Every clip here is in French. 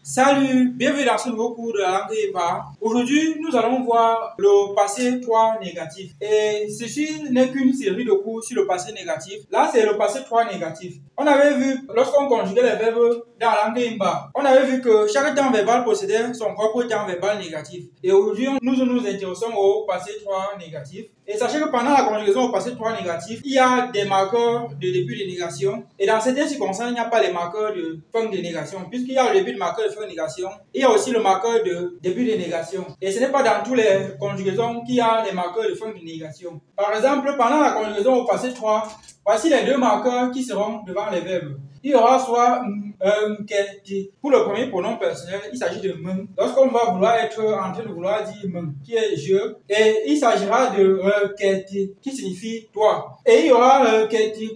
Salut, bienvenue dans ce nouveau cours de la langue EPA. Aujourd'hui, nous allons voir le passé 3 négatif. Et ceci n'est qu'une série de cours sur le passé négatif. Là, c'est le passé 3 négatif. On avait vu, lorsqu'on conjuguait les verbes dans la langue EPA, on avait vu que chaque temps verbal possédait son propre temps verbal négatif. Et aujourd'hui, nous nous intéressons au passé 3 négatif. Et sachez que pendant la conjugaison au passé 3 négatif, il y a des marqueurs de début de négation. Et dans certaines circonstances, il n'y a pas les marqueurs de fin de négation. Puisqu'il y a le début de marqueur de fin de négation, il y a aussi le marqueur de début de négation. Et ce n'est pas dans toutes les conjugaisons qu'il y a les marqueurs de fin de négation. Par exemple, pendant la conjugaison au passé 3, voici les deux marqueurs qui seront devant les verbes. Il y aura soit pour le premier pronom personnel, il s'agit de men. Lorsqu'on va vouloir être en train de vouloir dire men, qui est je, et il s'agira de qui signifie toi. Et il y aura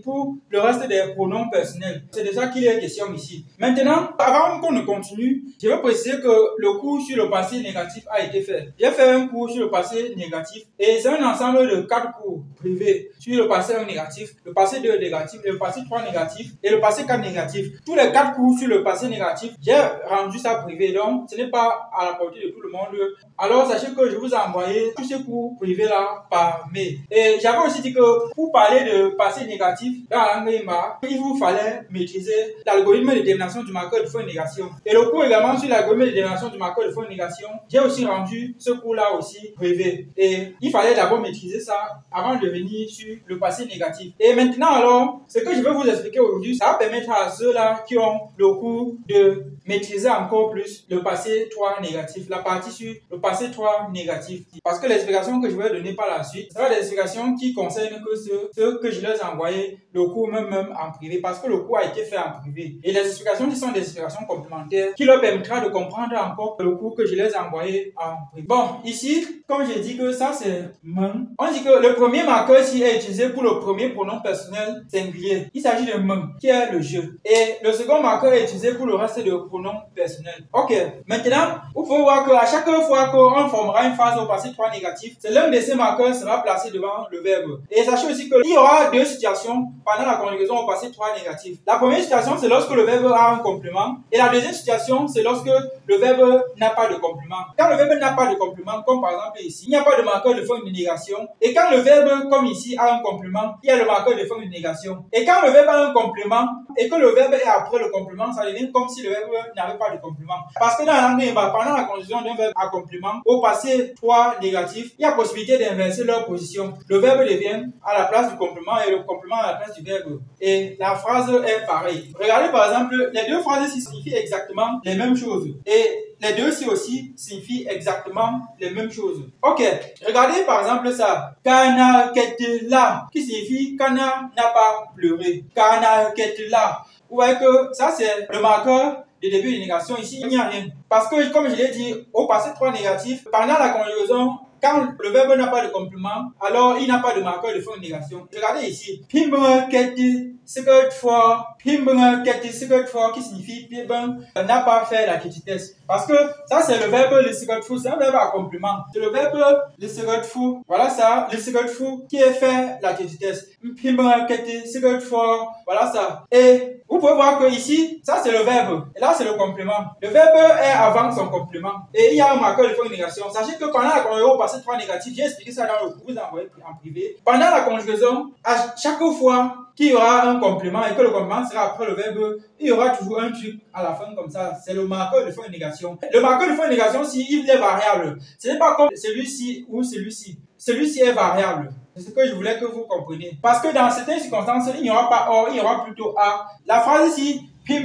pour le reste des pronoms personnels. C'est de ça qu'il est question ici. Maintenant, avant qu'on ne continue, je veux préciser que le cours sur le passé négatif a été fait. J'ai fait un cours sur le passé négatif et c'est un ensemble de 4 cours privés sur le passé 1 négatif, le passé 2 négatif, le passé 3 négatif et le passé 4 négatif. Tous les 4 cours sur le passé négatif, j'ai rendu ça privé, donc ce n'est pas à la portée de tout le monde. Alors sachez que je vous ai envoyé tous ces cours privés là par mail. Et j'avais aussi dit que pour parler de passé négatif dans la langue EMA, il vous fallait maîtriser l'algorithme de détermination du marqueur de fin de négation. Et le cours également sur l'algorithme de détermination du marqueur de fin de négation, j'ai aussi rendu ce cours là aussi privé. Et il fallait d'abord maîtriser ça avant de venir sur le passé négatif. Et maintenant alors, ce que je vais vous expliquer aujourd'hui, ça va permettre à ceux-là qui ont le cours de maîtriser encore plus le passé 3 négatif, la partie sur le passé 3 négatif. Parce que l'explication que je vais donner par la suite, ça va des explications qui concernent que ceux que je leur ai envoyé le cours même en privé, parce que le cours a été fait en privé. Et les explications qui sont des explications complémentaires qui leur permettra de comprendre encore le cours que je les ai envoyé en privé. Bon, ici, comme j'ai dit que ça c'est men, on dit que le premier marqueur ici est utilisé pour le premier pronom personnel singulier. Il s'agit de men, qui est le je. Et le second marqueur est utilisé pour le reste de pronoms personnels. Ok, maintenant, vous pouvez voir qu'à chaque fois qu'on formera une phrase au passé 3 négatif, c'est l'un de ces marqueurs sera placé devant le verbe. Et sachez aussi qu'il y aura deux situations pendant la conjugaison au passé 3 négatif. La première situation, c'est lorsque le verbe a un complément. Et la deuxième situation, c'est lorsque le verbe n'a pas de complément. Quand le verbe n'a pas de complément, comme par exemple ici, il n'y a pas de marqueur de fin de négation. Et quand le verbe, comme ici, a un complément, il y a le marqueur de fin de négation. Et quand le verbe a un complément et que le verbe est après le complément, ça devient comme si le verbe n'avait pas de complément. Parce que dans la langue EMA, pendant la conjugaison d'un verbe à complément, au passé 3 négatif, il y a possibilité d'inverser leur position. Le verbe devient à la place du complément et le complément à la place du verbe. Et la phrase est pareille. Regardez par exemple, les deux phrases ici signifient exactement les mêmes choses. Et les deux ci aussi signifient exactement les mêmes choses. Ok, regardez par exemple ça. Kana ketela, qui signifie Kana n'a pas pleuré. Kana ketela. Vous voyez que ça c'est le marqueur de début de négation. Ici, il n'y a rien. Parce que, comme je l'ai dit, au passé 3 négatif, pendant la conjugaison, quand le verbe n'a pas de complément, alors il n'a pas de marqueur de fin de négation. Regardez ici. Pimbenga keti secret for. Pimbenga keti secret for qui signifie Pimben n'a pas fait la petitesse. Parce que ça c'est le verbe le secret for, c'est un verbe à complément. C'est le verbe le secret for. Voilà ça, le secret for qui est fait la petitesse. Pimbenga keti secret for. Voilà ça. Et vous pouvez voir que ici, ça c'est le verbe. Et là c'est le complément. Le verbe est avant son complément. Et il y a un marqueur de fin de négation. Sachez que pendant la conjugaison passé 3 négatif, j'ai expliqué ça dans le cours, vous envoyez en privé. Pendant la conjugaison, à chaque fois qu'il y aura un complément et que le complément sera après le verbe, il y aura toujours un truc à la fin comme ça. C'est le marqueur de fin de négation. Le marqueur de fin de négation, si il est variable, ce n'est pas comme celui-ci ou celui-ci. Celui-ci est variable. C'est ce que je voulais que vous compreniez. Parce que dans certaines circonstances, il n'y aura pas or, il y aura plutôt a. La phrase ici, et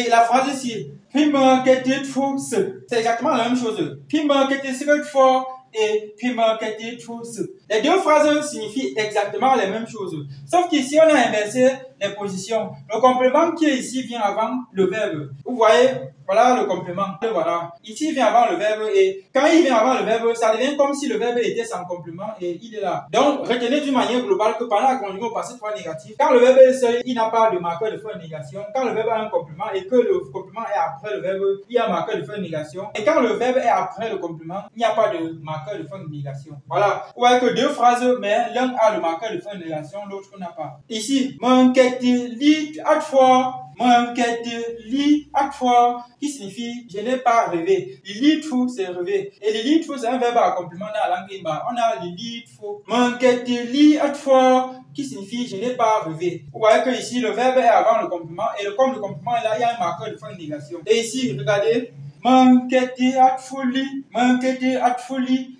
la phrase ici, c'est exactement la même chose. Et les deux phrases signifient exactement les mêmes choses. Sauf qu'ici, on a inversé les positions. Le complément qui est ici vient avant le verbe. Vous voyez, voilà le complément. Voilà. Ici, il vient avant le verbe et quand il vient avant le verbe, ça devient comme si le verbe était sans complément et il est là. Donc, retenez d'une manière globale que pendant la conjugaison au passé 3 négatif, quand le verbe est seul, il n'a pas de marqueur de fin de négation. Quand le verbe a un complément et que le complément est après le verbe, il y a un marqueur de fin de négation. Et quand le verbe est après le complément, il n'y a pas de marqueur de fin de négation. Voilà. Vous voyez que deux phrases, mais l'un a le marqueur de fin de négation, l'autre n'a pas. Ici, mon lit à fois. M'enquête lit à toi, qui signifie je n'ai pas rêvé. Lit tout, c'est rêver. Et le lit tout, c'est un verbe à complément dans la langue Imba. On a le lit tout. M'enquête lit à toi, qui signifie je n'ai pas rêvé. Vous voyez que ici le verbe est avant le complément et comme le complément est là, il y a un marqueur de fin de négation. Et ici, regardez. M'enquête à folie,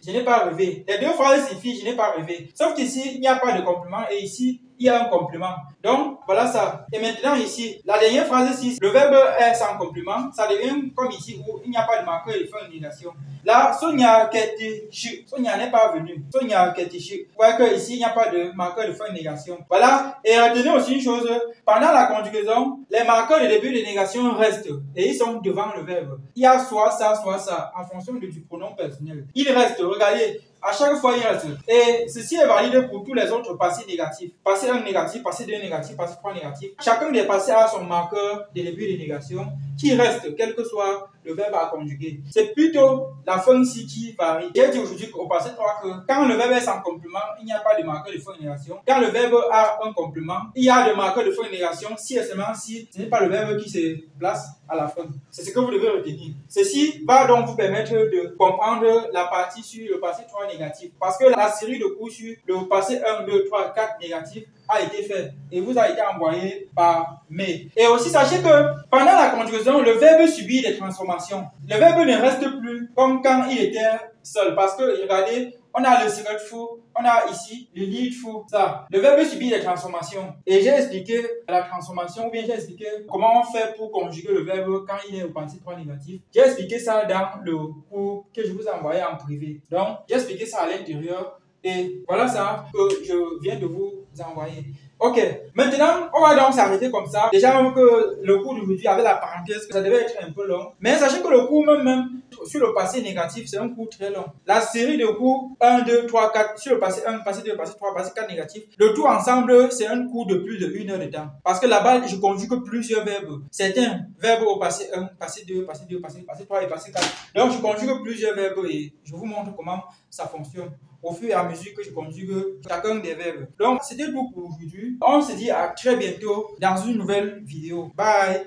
je n'ai pas rêvé. Les deux phrases signifient je n'ai pas rêvé. Sauf qu'ici, il n'y a pas de complément et ici, il y a un complément. Donc, voilà ça. Et maintenant ici, la dernière phrase ici, le verbe est sans complément. Ça devient comme ici où il n'y a pas de marqueur de fin de négation. Là, Sonia Ketichi, Sonia n'est pas venue. Sonia Ketichi. Vous voyez que ici, il n'y a pas de marqueur de fin de négation. Voilà. Et retenez aussi une chose. Pendant la conjugaison, les marqueurs de début de négation restent. Et ils sont devant le verbe. Il y a soit ça, en fonction du pronom personnel. Il reste, regardez. À chaque fois, il reste. Et ceci est valide pour tous les autres passés négatifs. Passé 1 négatif, passé 2 négatif, passé 3 négatif. Chacun des passés a son marqueur de début de négation qui reste, quel que soit le verbe à conjuguer. C'est plutôt la fin ici qui varie. J'ai dit aujourd'hui au passé 3 que quand le verbe est sans complément, il n'y a pas de marqueur de fin de négation. Quand le verbe a un complément, il y a de marqueur de fin de négation si et seulement si ce n'est pas le verbe qui se place à la fin. C'est ce que vous devez retenir. Ceci va donc vous permettre de comprendre la partie sur le passé 3 négatif. Parce que la série de cours sur le passé 1, 2, 3, 4 négatif a été faite et vous a été envoyé par mail. Et aussi sachez que pendant la conjugaison, le verbe subit des transformations. Le verbe ne reste plus comme quand il était seul. Parce que regardez, on a le secret fou, on a ici le lead fou, ça. Le verbe subit des transformations. Et j'ai expliqué la transformation, ou bien j'ai expliqué comment on fait pour conjuguer le verbe quand il est au passé 3 négatif. J'ai expliqué ça dans le cours que je vous ai envoyé en privé. Donc, j'ai expliqué ça à l'intérieur. Et voilà ça que je viens de vous envoyer. Ok, maintenant, on va donc s'arrêter comme ça. Déjà que le cours d'aujourd'hui avec la parenthèse, ça devait être un peu long. Mais sachez que le cours même sur le passé négatif, c'est un cours très long. La série de cours 1, 2, 3, 4, sur le passé 1, passé 2, passé 3, passé 4 négatif, le tout ensemble, c'est un cours de plus de 1 heure de temps. Parce que là-bas, je conjugue plusieurs verbes. Certains verbes au passé 1, passé 2, passé 2, passé 3 et passé 4. Donc, je conjugue plusieurs verbes et je vous montre comment ça fonctionne au fur et à mesure que je conjugue chacun des verbes. Donc, c'était tout pour aujourd'hui. On se dit à très bientôt dans une nouvelle vidéo. Bye!